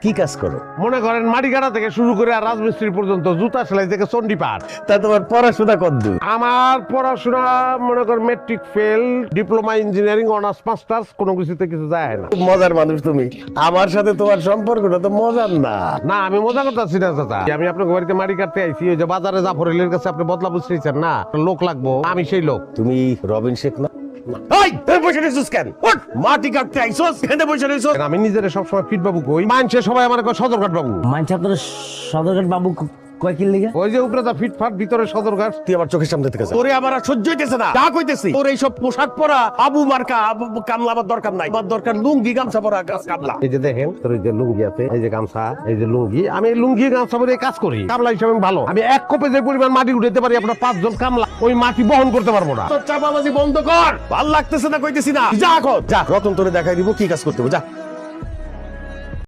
কি কাজ করো? মনে করেন মাটি কাটা থেকে শুরু করে আর রাজমিস্ত্রি পর্যন্ত, জুতা সেলাই থেকে চন্ডিপাঠ। তা তোমার পড়াশোনা কতদূর? আমার পড়াশোনা মনে করেন matric fail, diploma engineering, honours masters, কোনো কিছুতে কিছু যায় না। খুব মজার মানুষ তুমি। আমার সাথে তোমার সম্পর্কটা তো মজার না। না, আমি মজা করতেছি না চাচা। আমি আপনার বাড়িতে মাটি কাটতে আইছি, ওই যে বাজারে জাফরেলের কাছে আপনি বদলা বুঝতেছেন না, লোক লাগবো, আমি সেই লোক। তুমি রবিন শেখ না? এই, তুই বসে রইছিস কেন? ওঠ, মাটি কাটতে আইছস, এখানে বসে রইছস। আমি নিজের সবসময় ফিট বাবু কই, মানছে সবাই আমার কয় সদরঘাট বাবু। মানছে আপনার সদরঘাট বাবু কয় কি লিগা? ওই যে উপরে যা ফিটফাট, ভিতরে সদরঘাট। তুই আমার চোখের সামনে থেকে যা। তোরে আমার আর সহ্য হইতেছে না। যা কইতেছি, তোর এইসব পোশাক পরা আবু মার্কা কামলা আমার দরকার নাই। আমার দরকার লুঙ্গি গামছা পরা কামলা। এই যে দেখেন, তোর এই যে লুঙ্গি আছে, এই যে গামছা, এই যে লুঙ্গি, আমি এই লুঙ্গি গামছা পরে কাজ করি। কামলা হিসেবে আমি ভালো। আমি এক কোপে যে পরিমাণ মাটি উঠাইতে পারি, আপনার 5 জন কামলা ওই মাটি বহন করতে পারবো না। তোর চাপাবাজি বন্ধ কর। ভাল লাগতেছে না কইতেছি না। যা এখন, যা। রতন তোরে দেখাই দিব কি কাজ করতে হবে, যা।